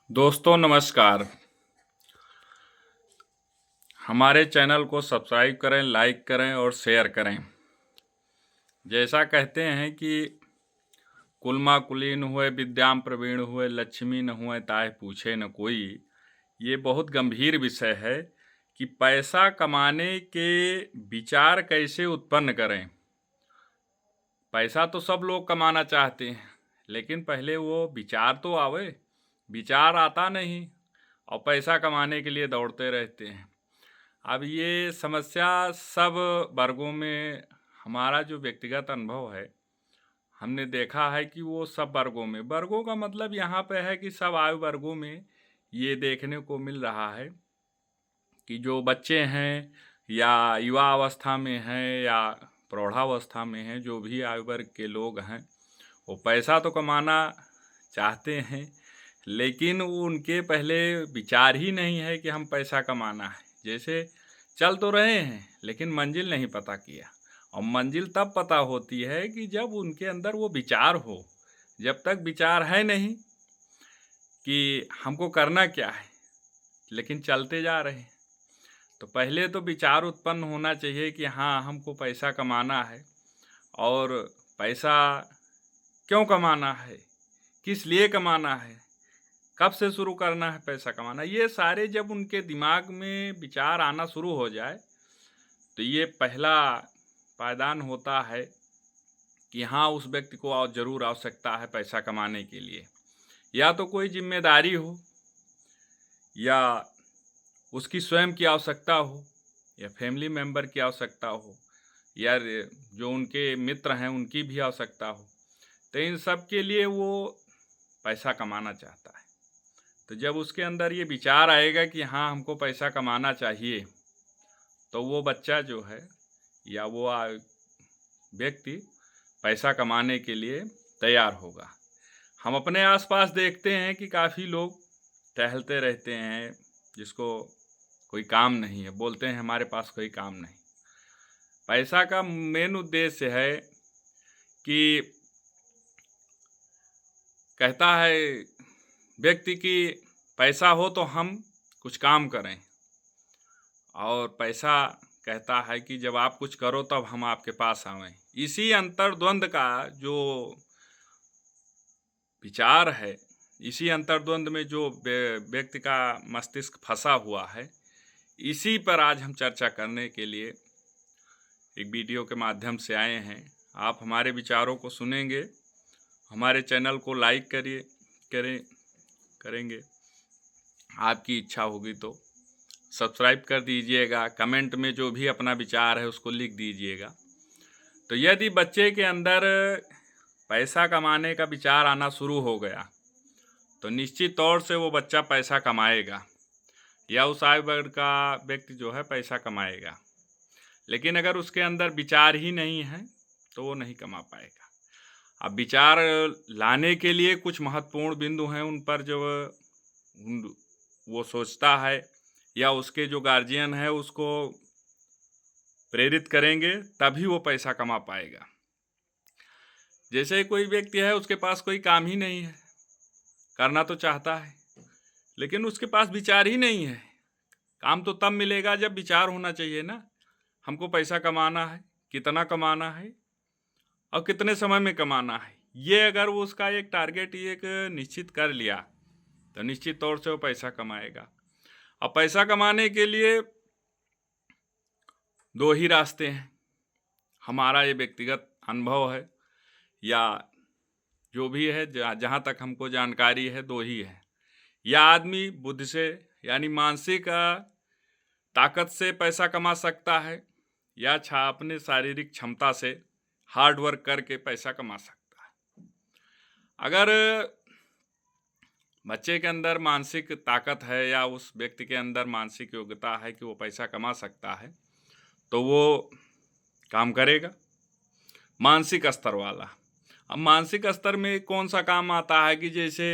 दोस्तों नमस्कार। हमारे चैनल को सब्सक्राइब करें, लाइक करें और शेयर करें। जैसा कहते हैं कि कुलमा कुलीन हुए विद्याम प्रवीण हुए, लक्ष्मी न हुए ताहि पूछे न कोई। ये बहुत गंभीर विषय है कि पैसा कमाने के विचार कैसे उत्पन्न करें। पैसा तो सब लोग कमाना चाहते हैं, लेकिन पहले वो विचार तो आवे। विचार आता नहीं और पैसा कमाने के लिए दौड़ते रहते हैं। अब ये समस्या सब वर्गों में, हमारा जो व्यक्तिगत अनुभव है, हमने देखा है कि वो सब वर्गों का मतलब यहाँ पे है कि सब आयु वर्गों में ये देखने को मिल रहा है कि जो बच्चे हैं या युवा अवस्था में हैं या प्रौढ़ावस्था में हैं, जो भी आयु वर्ग के लोग हैं, वो पैसा तो कमाना चाहते हैं, लेकिन वो उनके पहले विचार ही नहीं है कि हम पैसा कमाना है। जैसे चल तो रहे हैं लेकिन मंजिल नहीं पता किया, और मंजिल तब पता होती है कि जब उनके अंदर वो विचार हो। जब तक विचार है नहीं कि हमको करना क्या है, लेकिन चलते जा रहे हैं, तो पहले तो विचार उत्पन्न होना चाहिए कि हाँ, हमको पैसा कमाना है। और पैसा क्यों कमाना है, किस लिए कमाना है, कब से शुरू करना है पैसा कमाना, ये सारे जब उनके दिमाग में विचार आना शुरू हो जाए तो ये पहला पायदान होता है कि हाँ, उस व्यक्ति को और ज़रूर आवश्यकता है पैसा कमाने के लिए। या तो कोई जिम्मेदारी हो, या उसकी स्वयं की आवश्यकता हो, या फैमिली मेम्बर की आवश्यकता हो, या जो उनके मित्र हैं उनकी भी आवश्यकता हो। तो इन सब के लिए वो पैसा कमाना चाहता है। तो जब उसके अंदर ये विचार आएगा कि हाँ, हमको पैसा कमाना चाहिए, तो वो बच्चा जो है या वो व्यक्ति पैसा कमाने के लिए तैयार होगा। हम अपने आसपास देखते हैं कि काफ़ी लोग टहलते रहते हैं, जिसको कोई काम नहीं है, बोलते हैं हमारे पास कोई काम नहीं। पैसा का मेन उद्देश्य है कि कहता है व्यक्ति कि पैसा हो तो हम कुछ काम करें, और पैसा कहता है कि जब आप कुछ करो तब हम आपके पास आवें। इसी अंतर्द्वंद का जो विचार है, इसी अंतर्द्वंद में जो व्यक्ति का मस्तिष्क फंसा हुआ है, इसी पर आज हम चर्चा करने के लिए एक वीडियो के माध्यम से आए हैं। आप हमारे विचारों को सुनेंगे, हमारे चैनल को लाइक करेंगे। आपकी इच्छा होगी तो सब्सक्राइब कर दीजिएगा। कमेंट में जो भी अपना विचार है उसको लिख दीजिएगा। तो यदि बच्चे के अंदर पैसा कमाने का विचार आना शुरू हो गया तो निश्चित तौर से वो बच्चा पैसा कमाएगा, या उस आयु वर्ग का व्यक्ति जो है पैसा कमाएगा। लेकिन अगर उसके अंदर विचार ही नहीं है तो वो नहीं कमा पाएगा। अब विचार लाने के लिए कुछ महत्वपूर्ण बिंदु हैं, उन पर जो वो सोचता है या उसके जो गार्जियन है उसको प्रेरित करेंगे, तभी वो पैसा कमा पाएगा। जैसे कोई व्यक्ति है, उसके पास कोई काम ही नहीं है, करना तो चाहता है लेकिन उसके पास विचार ही नहीं है। काम तो तब मिलेगा जब विचार होना चाहिए ना, हमको पैसा कमाना है, कितना कमाना है और कितने समय में कमाना है। ये अगर वो उसका एक टारगेट एक निश्चित कर लिया तो निश्चित तौर से वो पैसा कमाएगा। अब पैसा कमाने के लिए दो ही रास्ते हैं, हमारा ये व्यक्तिगत अनुभव है या जो भी है, जहाँ तक हमको जानकारी है, दो ही है। या आदमी बुद्धि से यानी मानसिक ताकत से पैसा कमा सकता है, या अपने शारीरिक क्षमता से हार्ड वर्क करके पैसा कमा सकता है। अगर बच्चे के अंदर मानसिक ताकत है या उस व्यक्ति के अंदर मानसिक योग्यता है कि वो पैसा कमा सकता है, तो वो काम करेगा मानसिक स्तर वाला। अब मानसिक स्तर में कौन सा काम आता है कि जैसे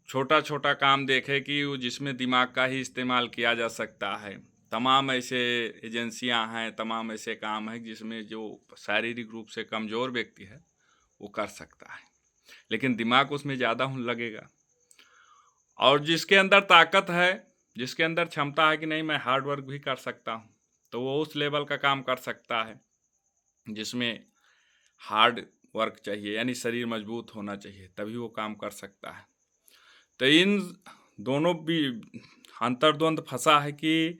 छोटा छोटा काम देखे कि जिसमें दिमाग का ही इस्तेमाल किया जा सकता है। तमाम ऐसे एजेंसियां हैं, तमाम ऐसे काम हैं जिसमें जो शारीरिक रूप से कमज़ोर व्यक्ति है वो कर सकता है, लेकिन दिमाग उसमें ज़्यादा लगेगा। और जिसके अंदर ताकत है, जिसके अंदर क्षमता है कि नहीं मैं हार्ड वर्क भी कर सकता हूँ, तो वो उस लेवल का काम कर सकता है जिसमें हार्ड वर्क चाहिए, यानी शरीर मजबूत होना चाहिए, तभी वो काम कर सकता है। तो इन दोनों भी अंतर्द्वंद फंसा है कि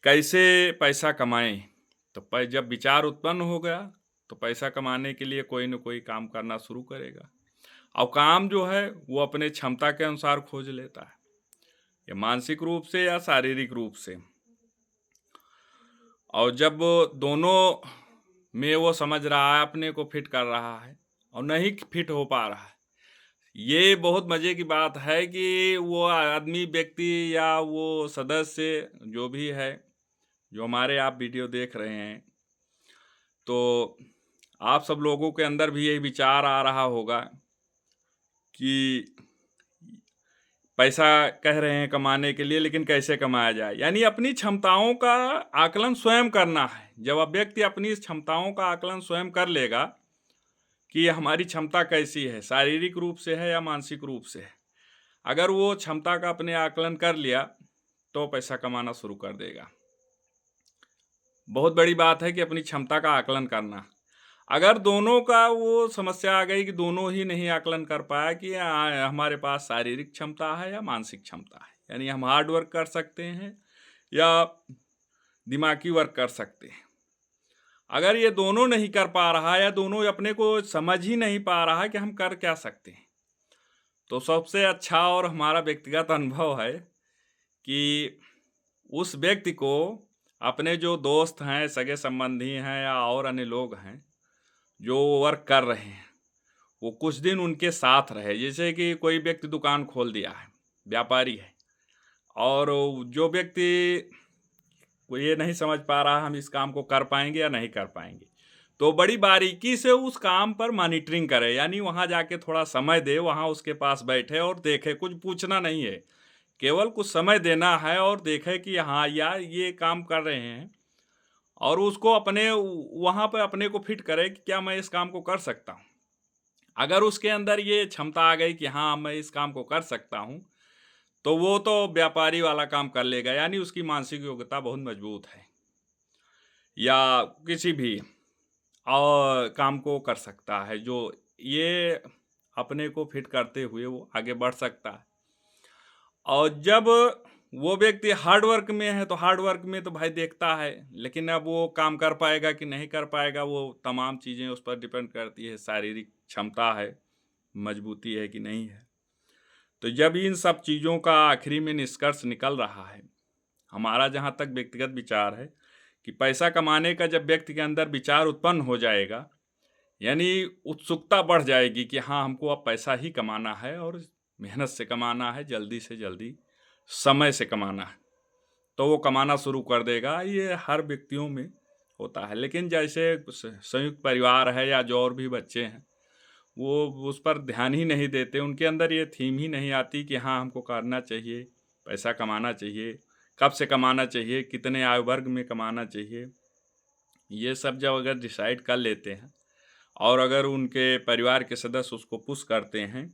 कैसे पैसा कमाएं। तो जब विचार उत्पन्न हो गया तो पैसा कमाने के लिए कोई न कोई काम करना शुरू करेगा, और काम जो है वो अपने क्षमता के अनुसार खोज लेता है, या मानसिक रूप से या शारीरिक रूप से। और जब दोनों में वो समझ रहा है, अपने को फिट कर रहा है और नहीं फिट हो पा रहा है, ये बहुत मज़े की बात है कि वो आदमी, व्यक्ति या वो सदस्य जो भी है, जो हमारे आप वीडियो देख रहे हैं, तो आप सब लोगों के अंदर भी यही विचार आ रहा होगा कि पैसा कह रहे हैं कमाने के लिए, लेकिन कैसे कमाया जाए। यानी अपनी क्षमताओं का आकलन स्वयं करना है। जब अब व्यक्ति अपनी क्षमताओं का आकलन स्वयं कर लेगा कि हमारी क्षमता कैसी है, शारीरिक रूप से है या मानसिक रूप से है, अगर वो क्षमता का अपने आकलन कर लिया तो पैसा कमाना शुरू कर देगा। बहुत बड़ी बात है कि अपनी क्षमता का आकलन करना। अगर दोनों का वो समस्या आ गई कि दोनों ही नहीं आकलन कर पाया कि हमारे पास शारीरिक क्षमता है या मानसिक क्षमता है, यानी हम हार्ड वर्क कर सकते हैं या दिमागी वर्क कर सकते हैं, अगर ये दोनों नहीं कर पा रहा या दोनों अपने को समझ ही नहीं पा रहा कि हम कर क्या सकते हैं, तो सबसे अच्छा और हमारा व्यक्तिगत अनुभव है कि उस व्यक्ति को अपने जो दोस्त हैं, सगे संबंधी हैं या और अन्य लोग हैं जो वर्क कर रहे हैं, वो कुछ दिन उनके साथ रहे। जैसे कि कोई व्यक्ति दुकान खोल दिया है, व्यापारी है, और जो व्यक्ति वो ये नहीं समझ पा रहा हम इस काम को कर पाएंगे या नहीं कर पाएंगे, तो बड़ी बारीकी से उस काम पर मॉनिटरिंग करे, यानी वहाँ जाके थोड़ा समय दे, वहाँ उसके पास बैठे और देखे, कुछ पूछना नहीं है, केवल कुछ समय देना है और देखे कि हाँ यार ये काम कर रहे हैं, और उसको अपने वहाँ पर अपने को फिट करे कि क्या मैं इस काम को कर सकता हूँ। अगर उसके अंदर ये क्षमता आ गई कि हाँ मैं इस काम को कर सकता हूँ, तो वो तो व्यापारी वाला काम कर लेगा, यानी उसकी मानसिक योग्यता बहुत मजबूत है, या किसी भी और काम को कर सकता है जो ये अपने को फिट करते हुए वो आगे बढ़ सकता है। और जब वो व्यक्ति हार्ड वर्क में है तो हार्ड वर्क में तो भाई देखता है, लेकिन अब वो काम कर पाएगा कि नहीं कर पाएगा, वो तमाम चीज़ें उस पर डिपेंड करती है, शारीरिक क्षमता है, मजबूती है कि नहीं है। तो जब इन सब चीज़ों का आखिरी में निष्कर्ष निकल रहा है, हमारा जहाँ तक व्यक्तिगत विचार है कि पैसा कमाने का जब व्यक्ति के अंदर विचार उत्पन्न हो जाएगा, यानी उत्सुकता बढ़ जाएगी कि हाँ हमको अब पैसा ही कमाना है और मेहनत से कमाना है, जल्दी से जल्दी समय से कमाना है, तो वो कमाना शुरू कर देगा। ये हर व्यक्तियों में होता है, लेकिन जैसे संयुक्त परिवार है या जो और भी बच्चे हैं वो उस पर ध्यान ही नहीं देते, उनके अंदर ये थीम ही नहीं आती कि हाँ हमको करना चाहिए, पैसा कमाना चाहिए, कब से कमाना चाहिए, कितने आयु वर्ग में कमाना चाहिए। ये सब जब अगर डिसाइड कर लेते हैं और अगर उनके परिवार के सदस्य उसको पुश करते हैं,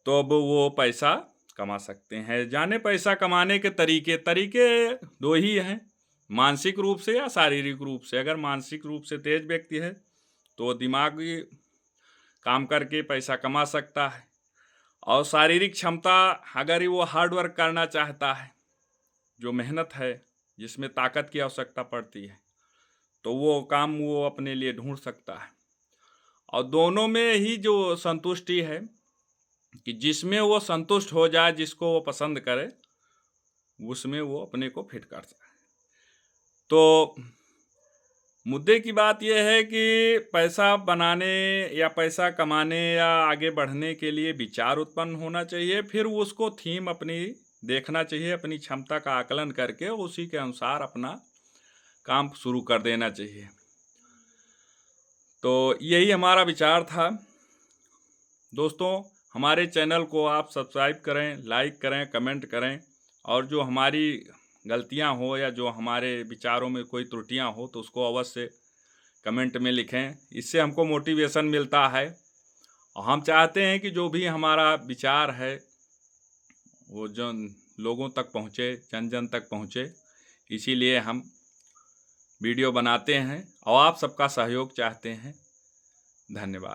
तो अब वो पैसा कमा सकते हैं। जाने पैसा कमाने के तरीके दो ही हैं, मानसिक रूप से या शारीरिक रूप से। अगर मानसिक रूप से तेज व्यक्ति है तो दिमागी काम करके पैसा कमा सकता है, और शारीरिक क्षमता अगर वो हार्ड वर्क करना चाहता है, जो मेहनत है जिसमें ताकत की आवश्यकता पड़ती है, तो वो काम वो अपने लिए ढूंढ सकता है। और दोनों में ही जो संतुष्टि है कि जिसमें वो संतुष्ट हो जाए, जिसको वो पसंद करे, उसमें वो अपने को फिट कर सके। तो मुद्दे की बात यह है कि पैसा बनाने या पैसा कमाने या आगे बढ़ने के लिए विचार उत्पन्न होना चाहिए, फिर उसको थीम अपनी देखना चाहिए, अपनी क्षमता का आकलन करके उसी के अनुसार अपना काम शुरू कर देना चाहिए। तो यही हमारा विचार था। दोस्तों, हमारे चैनल को आप सब्सक्राइब करें, लाइक करें, कमेंट करें, और जो हमारी गलतियां हो या जो हमारे विचारों में कोई त्रुटियां हो तो उसको अवश्य कमेंट में लिखें। इससे हमको मोटिवेशन मिलता है, और हम चाहते हैं कि जो भी हमारा विचार है वो जन लोगों तक पहुँचे, जन जन तक पहुँचे, इसीलिए हम वीडियो बनाते हैं और आप सबका सहयोग चाहते हैं। धन्यवाद।